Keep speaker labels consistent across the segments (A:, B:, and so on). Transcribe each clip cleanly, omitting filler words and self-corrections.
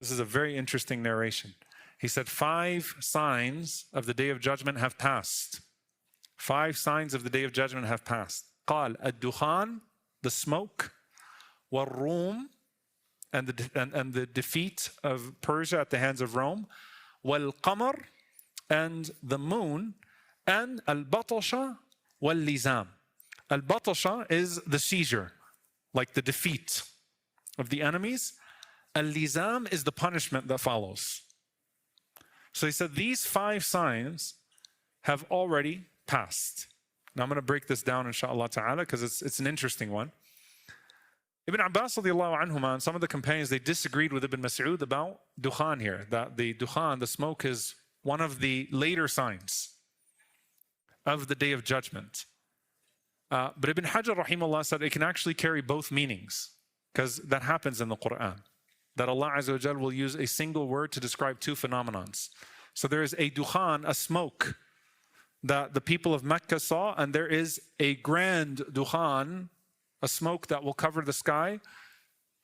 A: This is a very interesting narration. He said 5 signs of the Day of Judgment have passed. 5 signs of the Day of Judgment have passed. قال الدخان, the smoke, والروم, and the defeat of Persia at the hands of Rome, والقمر, and the moon, and البطشة واللزام. Al-Batasha is the seizure, like the defeat of the enemies. Al-Lizam is the punishment that follows. So he said these 5 signs have already passed. Now I'm going to break this down inshaAllah ta'ala because it's an interesting one. Ibn Abbas radiallahu anhuma and some of the companions, they disagreed with Ibn Mas'ud about dukhan here, that the dukhan, the smoke, is one of the later signs of the Day of Judgment. But Ibn Hajar rahimahullah said it can actually carry both meanings, because that happens in the Qur'an, that Allah Azza wa Jal will use a single word to describe 2 phenomenons. So there is a dukhan, a smoke, that the people of Mecca saw, and there is a grand dukhan, a smoke that will cover the sky,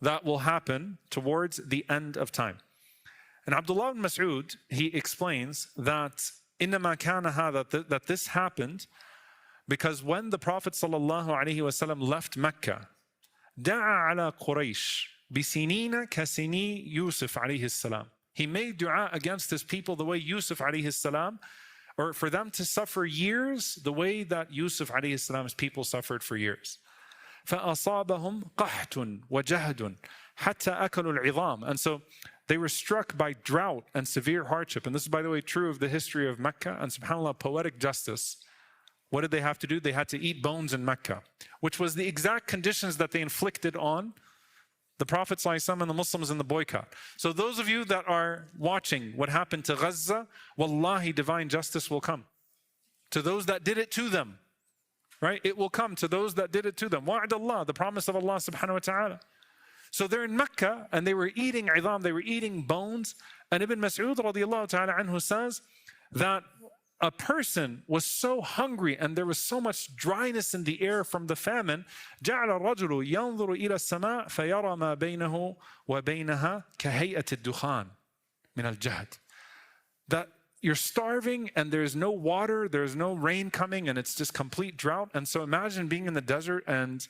A: that will happen towards the end of time. And Abdullah ibn Mas'ud, he explains that إِنَّمَا كَانَ هَذَا, that this happened because when the Prophet ﷺ left Mecca, دَعَى عَلَى قُرَيْشٍ بِسِنِينَ كَسِنِي يُوسُف عليه السلام. He made dua against his people the way Yusuf alayhi salam, or for them to suffer years the way that Yusuf alayhi salam's people suffered for years. فَأَصَابَهُمْ قَحْتٌ وَجَهْدٌ حَتَّى أَكَلُوا الْعِظَامِ. And so they were struck by drought and severe hardship. And this is, by the way, true of the history of Mecca. And subhanAllah, poetic justice. What did they have to do? They had to eat bones in Mecca, which was the exact conditions that they inflicted on the Prophet ﷺ and the Muslims in the boycott. So those of you that are watching what happened to Gaza, wallahi, divine justice will come to those that did it to them. Right? It will come to those that did it to them. Wa'ad Allah, the promise of Allah subhanahu wa ta'ala. So they're in Mecca and they were eating idam, they were eating bones. And Ibn Mas'ud radiallahu ta'ala anhu says that a person was so hungry and there was so much dryness in the air from the famine, جَعَلَ الرَّجُلُ يَنظُرُ إِلَى السَّمَاءِ فَيَرَى مَا بَيْنَهُ وَبَيْنَهَا كَهَيْئَةِ الدُّخَانِ مِنَ الْجَهْدِ. That you're starving and there's no water, there's no rain coming, and it's just complete drought. And so imagine being in the desert and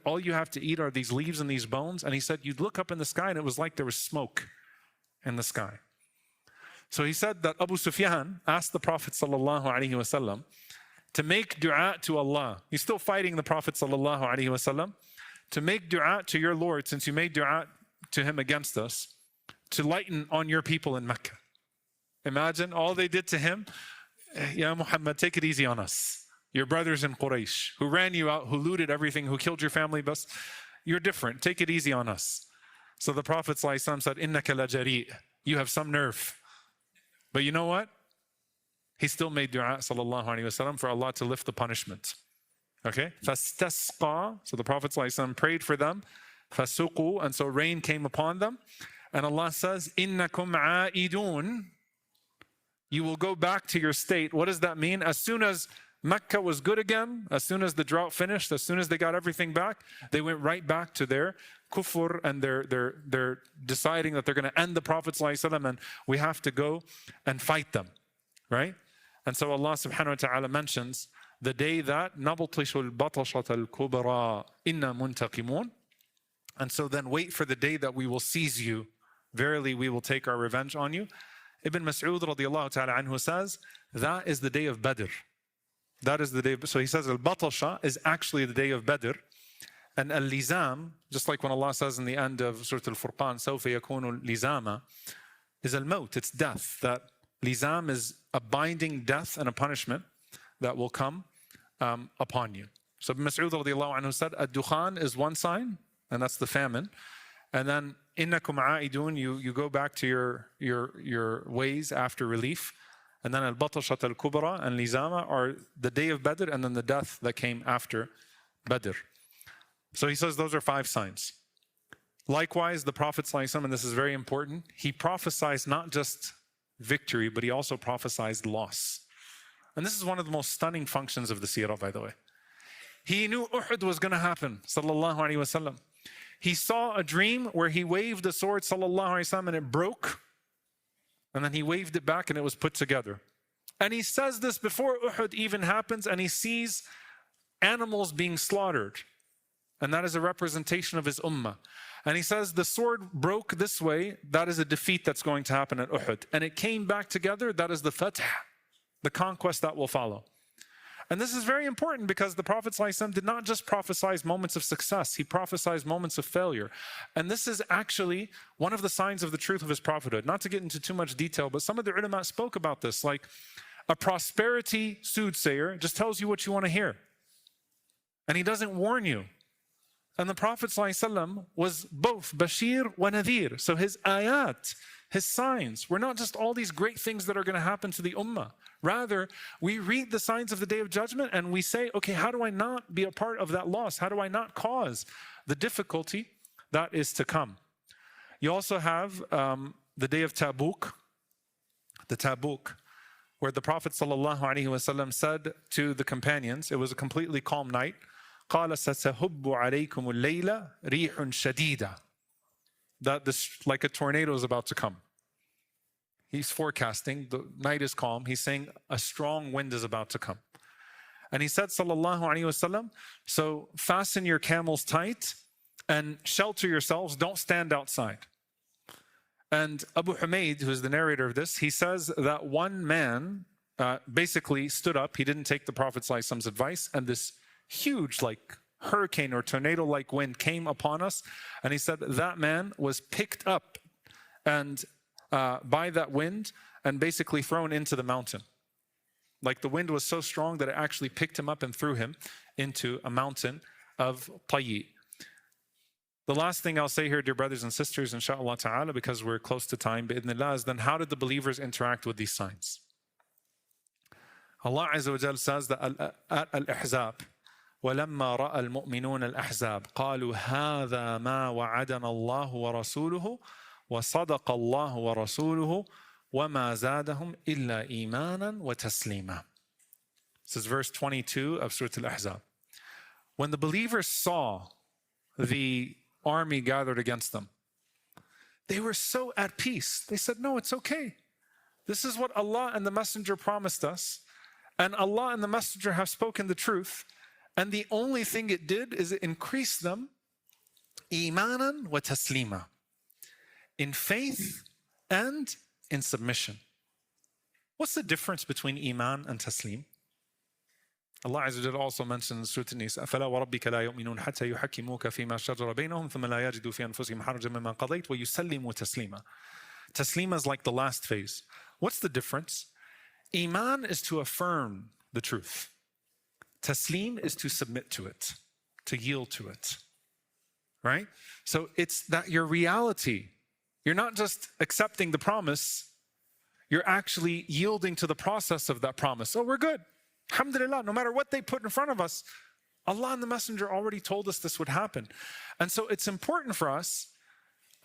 A: all you have to eat are these leaves and these bones. And he said you'd look up in the sky and it was like there was smoke in the sky. So he said that Abu Sufyan asked the Prophet ﷺ to make dua to Allah. He's still fighting the Prophet ﷺ to make dua to your Lord, since you made dua to him against us, to lighten on your people in Mecca. Imagine all they did to him. Ya Muhammad, take it easy on us. Your brothers in Quraysh, who ran you out, who looted everything, who killed your family, but you're different. Take it easy on us. So the Prophet ﷺ said, Innaka la jari'. You have some nerve. But you know what? He still made dua sallallahu alayhi wasallam for Allah to lift the punishment. Okay? فَاسْتَسْقَى. So the Prophet ﷺ prayed for them. فَسُقُوا. And so rain came upon them. And Allah says, إِنَّكُمْ عَائِدُونَ. You will go back to your state. What does that mean? As soon as Mecca was good again, as soon as the drought finished, as soon as they got everything back, they went right back to their kufr and they're deciding that they're going to end the Prophet ﷺ and we have to go and fight them, right? And so Allah subhanahu wa ta'ala mentions the day that نَبْطِشُ الْبَطَشَةَ الْكُبْرَى إِنَّا مُنْتَقِمُونَ. And so then wait for the day that we will seize you. Verily we will take our revenge on you. Ibn Mas'ud radiallahu ta'ala anhu says that is the day of Badr. That is the day. So he says al-Batasha is actually the day of Badr. And al-Lizam, just like when Allah says in the end of Surah Al-Furqan, سَوْفَ يَكُونُ الْلِزَامَ, is al-Maut, it's death. That Lizam is a binding death and a punishment that will come upon you. So Ibn Mas'ud radiallahu anhu said, ad-Dukhan is one sign, and that's the famine. And then innakum a'idun, you go back to your ways after relief. And then al-Batashat al-Kubra and Lizama are the day of Badr and then the death that came after Badr. So he says those are 5 signs. Likewise, the Prophet ﷺ, and this is very important, he prophesied not just victory, but he also prophesied loss. And this is one of the most stunning functions of the seerah, by the way. He knew Uhud was going to happen, sallallahu alaihi wasallam. he saw a dream where he waved the sword, sallallahu alaihi wasallam, and it broke. And then he waved it back and it was put together. And he says this before Uhud even happens, and he sees animals being slaughtered. And that is a representation of his ummah. And he says the sword broke this way, that is a defeat that's going to happen at Uhud. And it came back together, that is the fath, the conquest that will follow. And this is very important because the Prophet ﷺ did not just prophesy moments of success, he prophesied moments of failure. And this is actually one of the signs of the truth of his prophethood. Not to get into too much detail, but some of the ulama spoke about this, like a prosperity soothsayer just tells you what you want to hear. And he doesn't warn you. And the Prophet ﷺ was both Bashir wa Nadir. So his ayat, his signs, were not just all these great things that are going to happen to the ummah. Rather, we read the signs of the Day of Judgment and we say, okay, how do I not be a part of that loss? How do I not cause the difficulty that is to come? You also have the Day of Tabuk, the Tabuk, where the Prophet ﷺ said to the companions, it was a completely calm night, قال ستهب عليكم الليلة ريح شديدة, that this, like a tornado is about to come. He's forecasting, the night is calm, he's saying a strong wind is about to come. And he said, sallallahu alaihi wasallam, so fasten your camels tight and shelter yourselves, don't stand outside. And Abu Humayd, who is the narrator of this, he says that one man basically stood up, he didn't take the Prophet ﷺ's advice, and this huge like hurricane or tornado-like wind came upon us, and he said that man was picked up and by that wind and basically thrown into the mountain. Like the wind was so strong that it actually picked him up and threw him into a mountain of Tayyi. The last thing I'll say here, dear brothers and sisters, inshaAllah ta'ala, because we're close to time, bi'idhnillah, is then how did the believers interact with these signs? Allah Azza wa Jal says that at Al-Ahzab, وَلَمَّا رَأَى الْمُؤْمِنُونَ الْأَحْزَابَ قَالُوا هَذَا مَا وَعَدَنَا اللَّهُ وَرَسُولُهُ وَصَدَقَ اللَّهُ وَرَسُولُهُ وَمَا زَادَهُمْ إِلَّا إِيمَانًا وَتَسْلِيمًا. This is verse 22 of Surah Al-Ahzab. When the believers saw the army gathered against them, they were so at peace. They said, no, it's okay. This is what Allah and the Messenger promised us, and Allah and the Messenger have spoken the truth, and the only thing it did is it increased them imanan wa taslima, in faith and in submission. What's the difference between iman and taslim? Allah Azza wa Jalla also mentions in Surah An-Nisa, أَفَلَا وَرَبِّكَ لَا يُؤْمِنُونَ حَتَّى يُحَكِّمُوكَ فِي مَا شَجَرَ بَيْنَهُمْ ثُمَّ لَا يَجِدُوا فِي أَنفُسِهِمْ حَرَجًا مِمَّا قَضَيْتَ وَيُسَلِّمُوا تَسْلِيمًا. Taslima is like the last phase. What's the difference? Iman is to affirm the truth. Taslim is to submit to it, to yield to it. Right? So it's that your reality, you're not just accepting the promise, you're actually yielding to the process of that promise. Oh, we're good. Alhamdulillah, no matter what they put in front of us, Allah and the Messenger already told us this would happen. And so it's important for us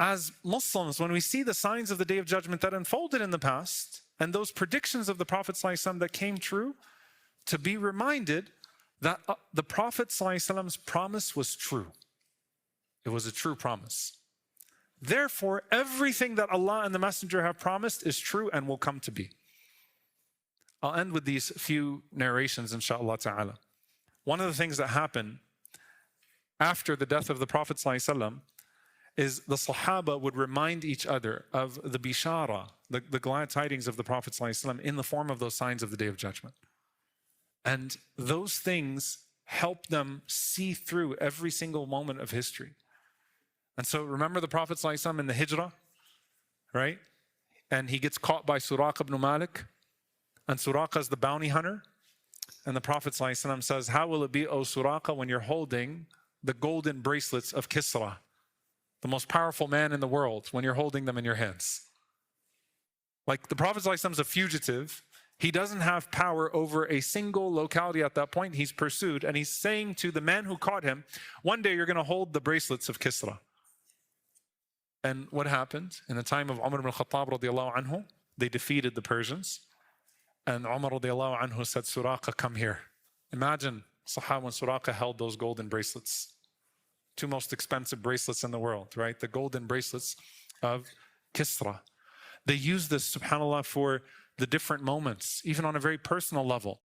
A: as Muslims, when we see the signs of the Day of Judgment that unfolded in the past, and those predictions of the Prophet ﷺ that came true, to be reminded that the Prophet ﷺ's promise was true. It was a true promise. Therefore, everything that Allah and the Messenger have promised is true and will come to be. I'll end with these few narrations, inshaAllah ta'ala. One of the things that happened after the death of the Prophet ﷺ is the Sahaba would remind each other of the bishara, the glad tidings of the Prophet ﷺ in the form of those signs of the Day of Judgment. And those things help them see through every single moment of history. And so remember the Prophet ﷺ in the Hijrah, right? And he gets caught by Suraqa ibn Malik. And Suraqa is the bounty hunter. And the Prophet ﷺ says, how will it be, O Suraqa, when you're holding the golden bracelets of Kisra, the most powerful man in the world, when you're holding them in your hands? Like the Prophet ﷺ is a fugitive. He doesn't have power over a single locality at that point. He's pursued. And he's saying to the man who caught him, one day you're going to hold the bracelets of Kisra. And what happened? In the time of Umar ibn Khattab radiallahu anhu, they defeated the Persians. And Umar radiallahu anhu said, Suraqa, come here. Imagine Sahaba when Suraqa held those golden bracelets. two most expensive bracelets in the world, right? The golden bracelets of Kisra. They use this, subhanAllah, for the different moments, even on a very personal level.